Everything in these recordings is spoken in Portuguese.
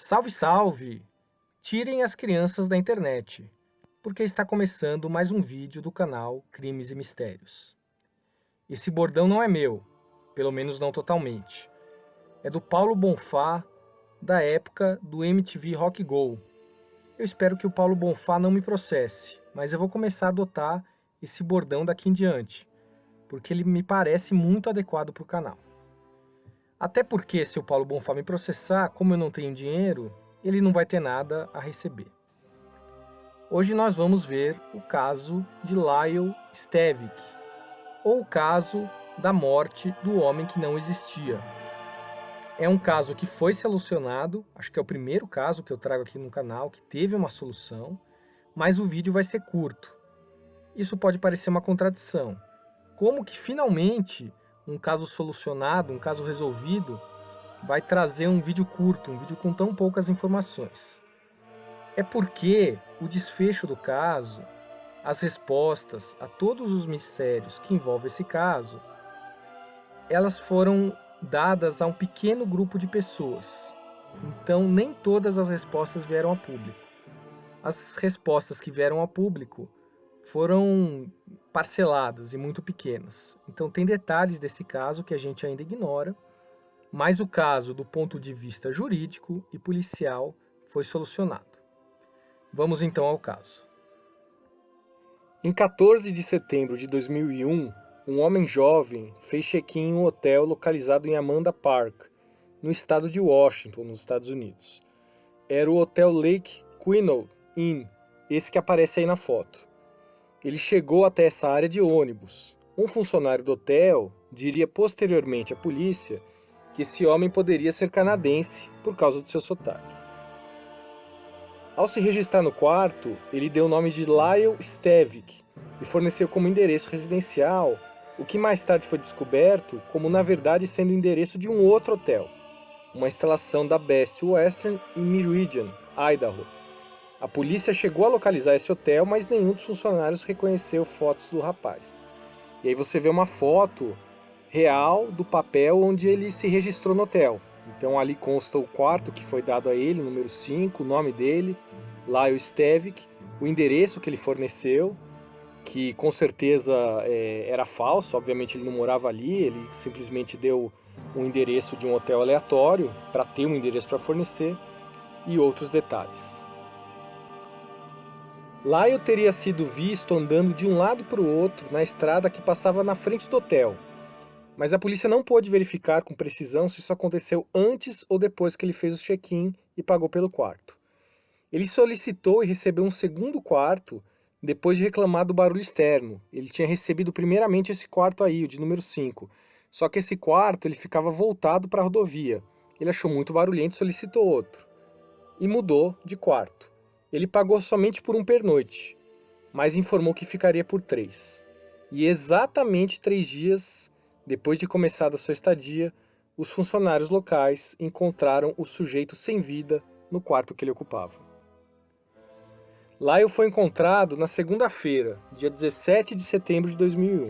Salve, salve! Tirem as crianças da internet, porque está começando mais um vídeo do canal Crimes e Mistérios. Esse bordão não é meu, pelo menos não totalmente. É do Paulo Bonfá, da época do MTV Rock Go. Eu espero que o Paulo Bonfá não me processe, mas eu vou começar a adotar esse bordão daqui em diante, porque ele me parece muito adequado para o canal. Até porque, se o Paulo Bonfá me processar, como eu não tenho dinheiro, ele não vai ter nada a receber. Hoje nós vamos ver o caso de Lyle Stevick, ou o caso da morte do homem que não existia. É um caso que foi solucionado, acho que é o primeiro caso que eu trago aqui no canal que teve uma solução, mas o vídeo vai ser curto. Isso pode parecer uma contradição. Como que finalmente um caso solucionado, um caso resolvido, vai trazer um vídeo curto, um vídeo com tão poucas informações? É porque o desfecho do caso, as respostas a todos os mistérios que envolvem esse caso, elas foram dadas a um pequeno grupo de pessoas. Então, nem todas as respostas vieram a público. As respostas que vieram a público foram parceladas e muito pequenas. Então, tem detalhes desse caso que a gente ainda ignora, mas o caso, do ponto de vista jurídico e policial, foi solucionado. Vamos então ao caso. Em 14 de setembro de 2001, um homem jovem fez check-in em um hotel localizado em Amanda Park, no estado de Washington, nos Estados Unidos. Era o Hotel Lake Quinault Inn, esse que aparece aí na foto. Ele chegou até essa área de ônibus. Um funcionário do hotel diria posteriormente à polícia que esse homem poderia ser canadense por causa do seu sotaque. Ao se registrar no quarto, ele deu o nome de Lyle Stevick e forneceu como endereço residencial o que mais tarde foi descoberto como na verdade sendo o endereço de um outro hotel, uma instalação da Best Western em Meridian, Idaho. A polícia chegou a localizar esse hotel, mas nenhum dos funcionários reconheceu fotos do rapaz. E aí você vê uma foto real do papel onde ele se registrou no hotel. Então ali consta o quarto que foi dado a ele, número 5, o nome dele, Lyle Stevick, o endereço que ele forneceu, que com certeza era falso, obviamente ele não morava ali, ele simplesmente deu um endereço de um hotel aleatório para ter um endereço para fornecer, e outros detalhes. Lyle teria sido visto andando de um lado para o outro na estrada que passava na frente do hotel, mas a polícia não pôde verificar com precisão se isso aconteceu antes ou depois que ele fez o check-in e pagou pelo quarto. Ele solicitou e recebeu um segundo quarto depois de reclamar do barulho externo. Ele tinha recebido primeiramente esse quarto aí, o de número 5. Só que esse quarto ele ficava voltado para a rodovia. Ele achou muito barulhento e solicitou outro. E mudou de quarto. Ele pagou somente por um pernoite, mas informou que ficaria por 3. E exatamente 3 dias depois de começada a sua estadia, os funcionários locais encontraram o sujeito sem vida no quarto que ele ocupava. Lyle foi encontrado na segunda-feira, dia 17 de setembro de 2001,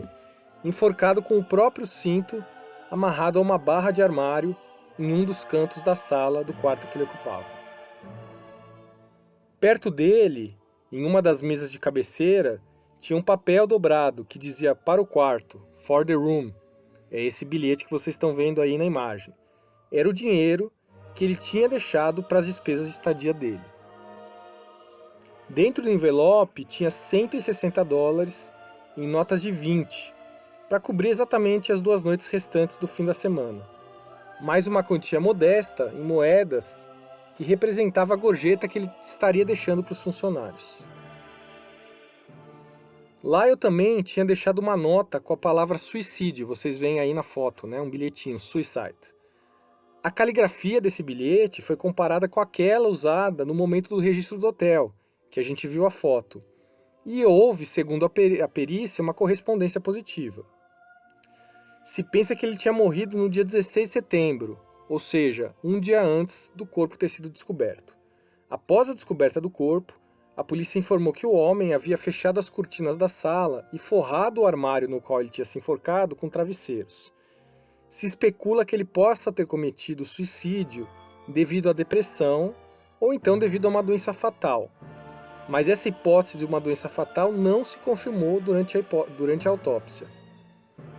enforcado com o próprio cinto amarrado a uma barra de armário em um dos cantos da sala do quarto que ele ocupava. Perto dele, em uma das mesas de cabeceira, tinha um papel dobrado que dizia para o quarto, for the room. É esse bilhete que vocês estão vendo aí na imagem. Era o dinheiro que ele tinha deixado para as despesas de estadia dele. Dentro do envelope tinha $160 em notas de 20, para cobrir exatamente as 2 noites restantes do fim da semana. Mais uma quantia modesta em moedas que representava a gorjeta que ele estaria deixando para os funcionários. Lyle também tinha deixado uma nota com a palavra suicídio, vocês veem aí na foto, né? Um bilhetinho, suicide. A caligrafia desse bilhete foi comparada com aquela usada no momento do registro do hotel, que a gente viu a foto. E houve, segundo a perícia, uma correspondência positiva. Se pensa que ele tinha morrido no dia 16 de setembro, ou seja, um dia antes do corpo ter sido descoberto. Após a descoberta do corpo, a polícia informou que o homem havia fechado as cortinas da sala e forrado o armário no qual ele tinha se enforcado com travesseiros. Se especula que ele possa ter cometido suicídio devido à depressão ou então devido a uma doença fatal. Mas essa hipótese de uma doença fatal não se confirmou durante a autópsia.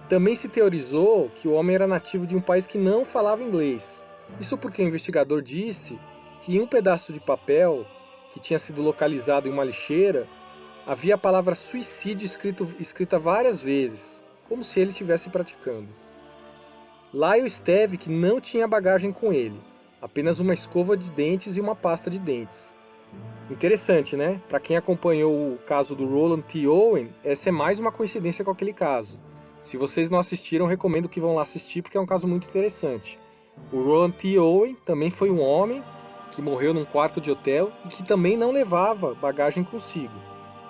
Também se teorizou que o homem era nativo de um país que não falava inglês. Isso porque o investigador disse que em um pedaço de papel que tinha sido localizado em uma lixeira, havia a palavra suicídio escrita várias vezes, como se ele estivesse praticando. Lyle Stevick não tinha bagagem com ele, apenas uma escova de dentes e uma pasta de dentes. Interessante, né? Para quem acompanhou o caso do Roland T. Owen, essa é mais uma coincidência com aquele caso. Se vocês não assistiram, recomendo que vão lá assistir porque é um caso muito interessante. O Roland T. Owen também foi um homem que morreu num quarto de hotel e que também não levava bagagem consigo.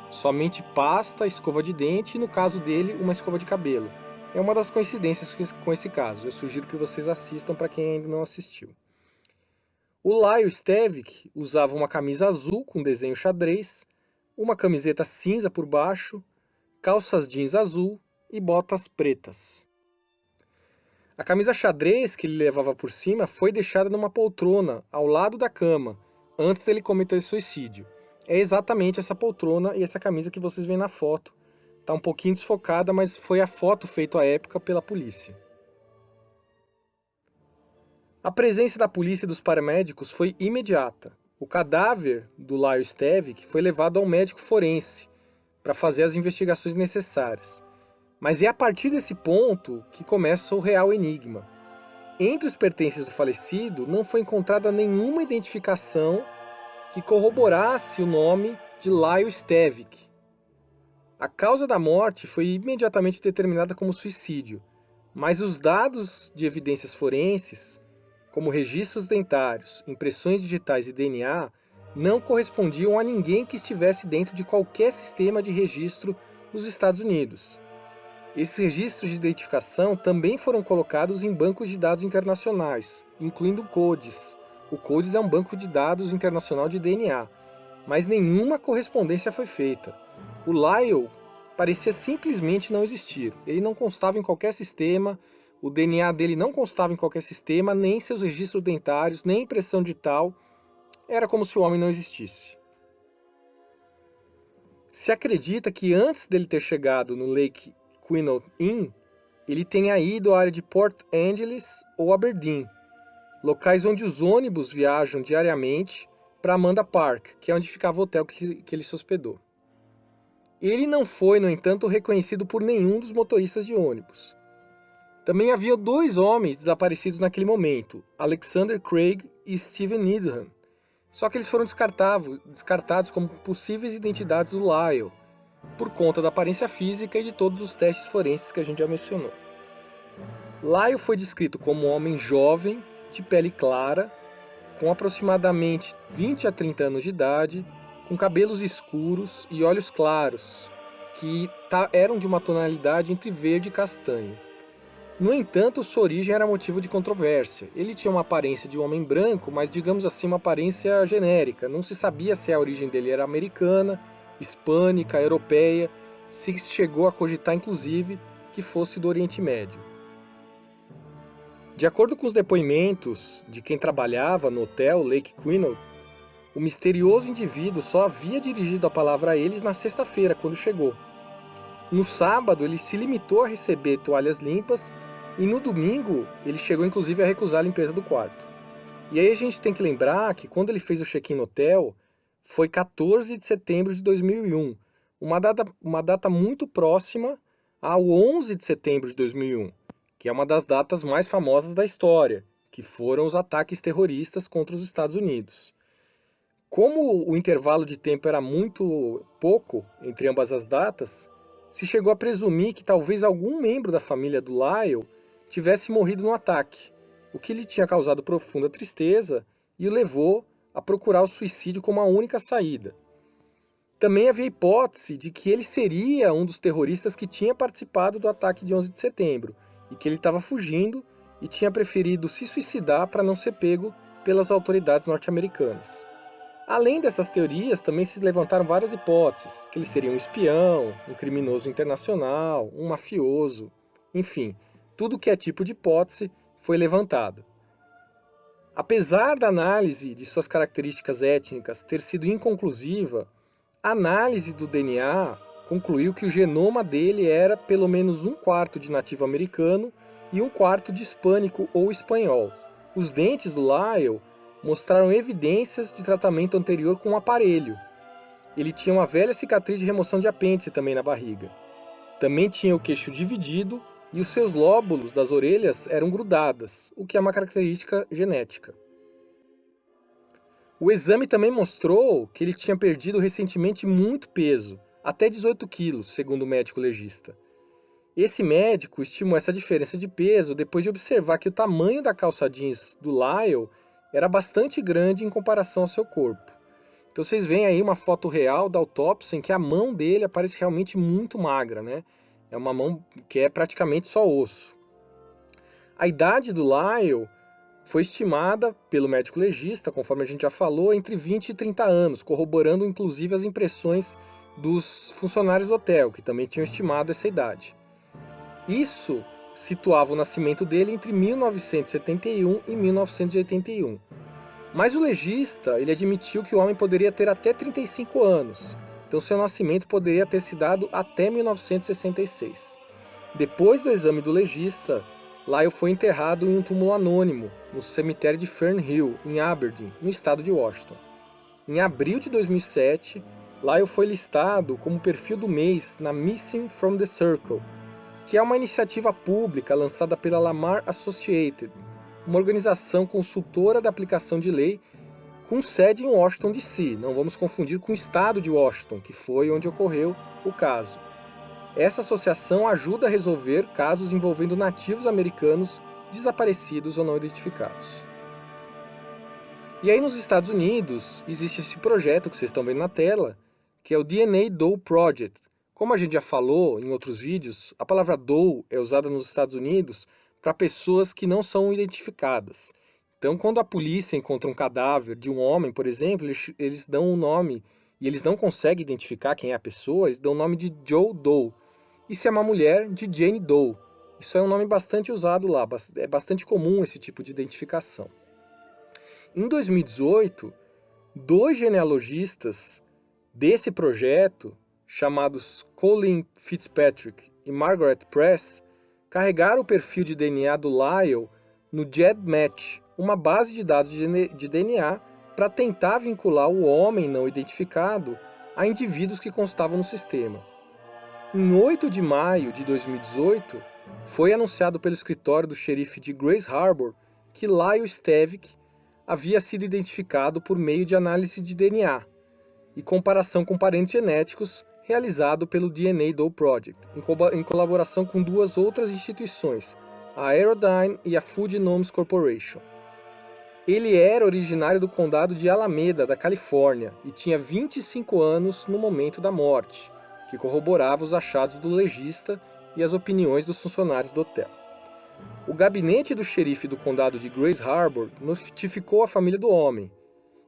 Somente pasta, escova de dente e, no caso dele, uma escova de cabelo. É uma das coincidências com esse caso. Eu sugiro que vocês assistam para quem ainda não assistiu. O Lyle Stevick usava uma camisa azul com desenho xadrez, uma camiseta cinza por baixo, calças jeans azul e botas pretas. A camisa xadrez que ele levava por cima foi deixada numa poltrona ao lado da cama, antes dele cometer suicídio. É exatamente essa poltrona e essa camisa que vocês veem na foto. Está um pouquinho desfocada, mas foi a foto feita à época pela polícia. A presença da polícia e dos paramédicos foi imediata. O cadáver do Lyle Stevick foi levado ao médico forense para fazer as investigações necessárias. Mas é a partir desse ponto que começa o real enigma. Entre os pertences do falecido não foi encontrada nenhuma identificação que corroborasse o nome de Lyle Stevick. A causa da morte foi imediatamente determinada como suicídio, mas os dados de evidências forenses, como registros dentários, impressões digitais e DNA, não correspondiam a ninguém que estivesse dentro de qualquer sistema de registro nos Estados Unidos. Esses registros de identificação também foram colocados em bancos de dados internacionais, incluindo o CODIS. O CODIS é um banco de dados internacional de DNA, mas nenhuma correspondência foi feita. O Lyle parecia simplesmente não existir. Ele não constava em qualquer sistema, o DNA dele não constava em qualquer sistema, nem seus registros dentários, nem impressão digital. Era como se o homem não existisse. Se acredita que antes dele ter chegado no Lake Quinault Inn, ele tenha ido à área de Port Angeles ou Aberdeen, locais onde os ônibus viajam diariamente para Amanda Park, que é onde ficava o hotel que ele se hospedou. Ele não foi, no entanto, reconhecido por nenhum dos motoristas de ônibus. Também havia 2 homens desaparecidos naquele momento, Alexander Craig e Steven Needham, só que eles foram descartados como possíveis identidades do Lyle, por conta da aparência física e de todos os testes forenses que a gente já mencionou. Lyle foi descrito como um homem jovem, de pele clara, com aproximadamente 20 a 30 anos de idade, com cabelos escuros e olhos claros, que eram de uma tonalidade entre verde e castanho. No entanto, sua origem era motivo de controvérsia. Ele tinha uma aparência de um homem branco, mas digamos assim, uma aparência genérica. Não se sabia se a origem dele era americana, hispânica, europeia, se chegou a cogitar inclusive que fosse do Oriente Médio. De acordo com os depoimentos de quem trabalhava no hotel Lake Quinault, o misterioso indivíduo só havia dirigido a palavra a eles na sexta-feira, quando chegou. No sábado, ele se limitou a receber toalhas limpas e no domingo ele chegou inclusive a recusar a limpeza do quarto. E aí a gente tem que lembrar que quando ele fez o check-in no hotel, foi 14 de setembro de 2001, uma data muito próxima ao 11 de setembro de 2001, que é uma das datas mais famosas da história, que foram os ataques terroristas contra os Estados Unidos. Como o intervalo de tempo era muito pouco entre ambas as datas, se chegou a presumir que talvez algum membro da família do Lyle tivesse morrido no ataque, o que lhe tinha causado profunda tristeza e o levou a procurar o suicídio como a única saída. Também havia a hipótese de que ele seria um dos terroristas que tinha participado do ataque de 11 de setembro e que ele estava fugindo e tinha preferido se suicidar para não ser pego pelas autoridades norte-americanas. Além dessas teorias, também se levantaram várias hipóteses, que ele seria um espião, um criminoso internacional, um mafioso, enfim, tudo que é tipo de hipótese foi levantado. Apesar da análise de suas características étnicas ter sido inconclusiva, a análise do DNA concluiu que o genoma dele era pelo menos 1/4 de nativo americano e 1/4 de hispânico ou espanhol. Os dentes do Lyle mostraram evidências de tratamento anterior com um aparelho. Ele tinha uma velha cicatriz de remoção de apêndice também na barriga. Também tinha o queixo dividido e os seus lóbulos das orelhas eram grudadas, o que é uma característica genética. O exame também mostrou que ele tinha perdido recentemente muito peso, até 18 quilos, segundo o médico legista. Esse médico estimou essa diferença de peso depois de observar que o tamanho da calça jeans do Lyle era bastante grande em comparação ao seu corpo. Então vocês veem aí uma foto real da autópsia em que a mão dele aparece realmente muito magra, né? É uma mão que é praticamente só osso. A idade do Lyle foi estimada pelo médico legista, conforme a gente já falou, entre 20 e 30 anos, corroborando inclusive as impressões dos funcionários do hotel, que também tinham estimado essa idade. Isso situava o nascimento dele entre 1971 e 1981. Mas o legista, ele admitiu que o homem poderia ter até 35 anos, então seu nascimento poderia ter se dado até 1966. Depois do exame do legista, Lyle foi enterrado em um túmulo anônimo, no cemitério de Fern Hill, em Aberdeen, no estado de Washington. Em abril de 2007, Lyle foi listado como perfil do mês na Missing from the Circle, que é uma iniciativa pública lançada pela Lamar Associated, uma organização consultora da aplicação de lei com sede em Washington, D.C. Não vamos confundir com o estado de Washington, que foi onde ocorreu o caso. Essa associação ajuda a resolver casos envolvendo nativos americanos desaparecidos ou não identificados. E aí nos Estados Unidos existe esse projeto que vocês estão vendo na tela, que é o DNA Doe Project. Como a gente já falou em outros vídeos, a palavra Doe é usada nos Estados Unidos para pessoas que não são identificadas. Então, quando a polícia encontra um cadáver de um homem, por exemplo, eles dão um nome, e eles não conseguem identificar quem é a pessoa, eles dão o nome de Joe Doe. E se é uma mulher, de Jane Doe. Isso é um nome bastante usado lá, é bastante comum esse tipo de identificação. Em 2018, 2 genealogistas desse projeto, chamados Colin Fitzpatrick e Margaret Press, carregaram o perfil de DNA do Lyle no GEDmatch, uma base de dados de DNA para tentar vincular o homem não identificado a indivíduos que constavam no sistema. Em 8 de maio de 2018, foi anunciado pelo escritório do xerife de Grays Harbor que Lyle Stevick havia sido identificado por meio de análise de DNA e comparação com parentes genéticos realizado pelo DNA Doe Project, em colaboração com 2 outras instituições, a Aerodyne e a Food Noms Corporation. Ele era originário do condado de Alameda, da Califórnia, e tinha 25 anos no momento da morte, que corroborava os achados do legista e as opiniões dos funcionários do hotel. O gabinete do xerife do condado de Grays Harbor notificou a família do homem,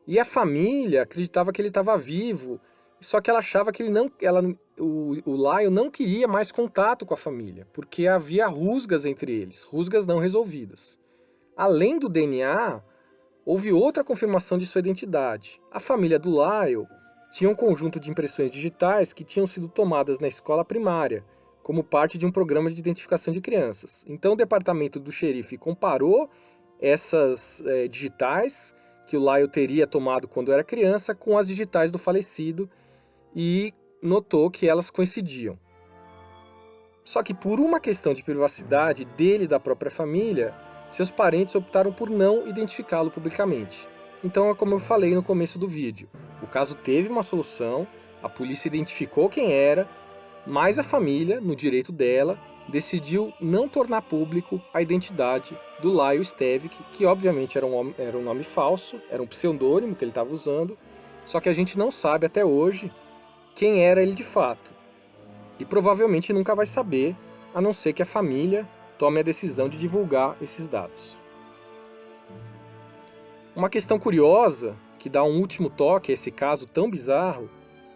e a família acreditava que ele estava vivo, só que ela achava que o Lyle não queria mais contato com a família, porque havia rusgas entre eles, rusgas não resolvidas. Além do DNA, houve outra confirmação de sua identidade. A família do Lyle tinha um conjunto de impressões digitais que tinham sido tomadas na escola primária, como parte de um programa de identificação de crianças. Então o departamento do xerife comparou essas digitais que o Lyle teria tomado quando era criança com as digitais do falecido e notou que elas coincidiam. Só que por uma questão de privacidade dele e da própria família, seus parentes optaram por não identificá-lo publicamente. Então é como eu falei no começo do vídeo, o caso teve uma solução, a polícia identificou quem era, mas a família, no direito dela, decidiu não tornar público a identidade do Lyle Stevick, que obviamente era um nome falso, era um pseudônimo que ele estava usando, só que a gente não sabe até hoje quem era ele de fato. E provavelmente nunca vai saber, a não ser que a família tome a decisão de divulgar esses dados. Uma questão curiosa, que dá um último toque a esse caso tão bizarro,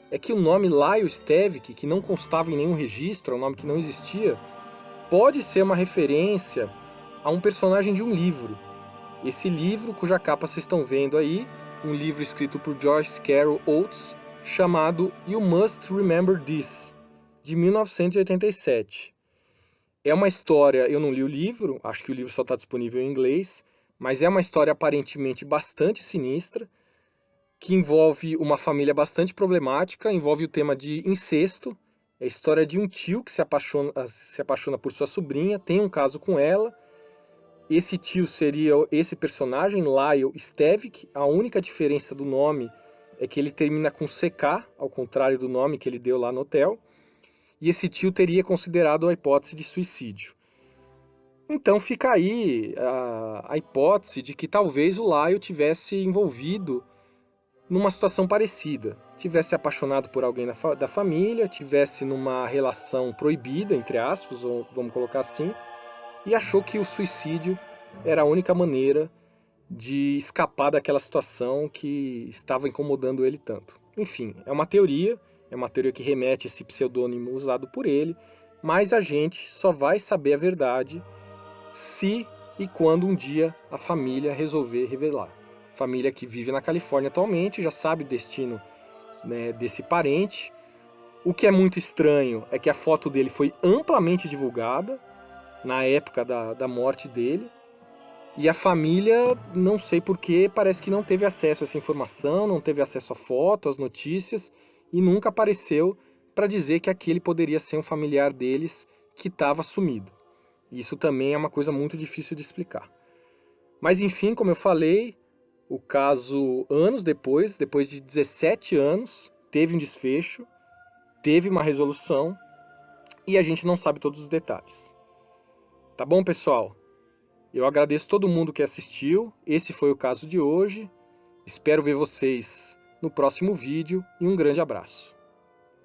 é que o nome Lyle Stevick, que não constava em nenhum registro, é um nome que não existia, pode ser uma referência a um personagem de um livro. esse livro, cuja capa vocês estão vendo aí, um livro escrito por Joyce Carol Oates, chamado You Must Remember This, de 1987. É uma história, eu não li o livro, acho que o livro só está disponível em inglês, mas é uma história aparentemente bastante sinistra, que envolve uma família bastante problemática, envolve o tema de incesto, é a história de um tio que se apaixona por sua sobrinha, tem um caso com ela. Esse tio seria esse personagem, Lyle Stevick. A única diferença do nome é que ele termina com CK, ao contrário do nome que ele deu lá no hotel. E esse tio teria considerado a hipótese de suicídio. Então fica aí a hipótese de que talvez o Lyle tivesse envolvido numa situação parecida. Tivesse apaixonado por alguém da família, tivesse numa relação proibida, entre aspas, ou vamos colocar assim, e achou que o suicídio era a única maneira de escapar daquela situação que estava incomodando ele tanto. Enfim, é uma teoria que remete a esse pseudônimo usado por ele, mas a gente só vai saber a verdade se e quando um dia a família resolver revelar. Família que vive na Califórnia atualmente, já sabe o destino, né, desse parente. O que é muito estranho é que a foto dele foi amplamente divulgada na época da morte dele, e a família, não sei porquê, parece que não teve acesso a essa informação, não teve acesso à foto, às notícias, e nunca apareceu para dizer que aquele poderia ser um familiar deles que estava sumido. Isso também é uma coisa muito difícil de explicar. Mas enfim, como eu falei, o caso, anos depois de 17 anos, teve um desfecho, teve uma resolução, e a gente não sabe todos os detalhes. Tá bom, pessoal? Eu agradeço todo mundo que assistiu, esse foi o caso de hoje. Espero ver vocês no próximo vídeo e um grande abraço.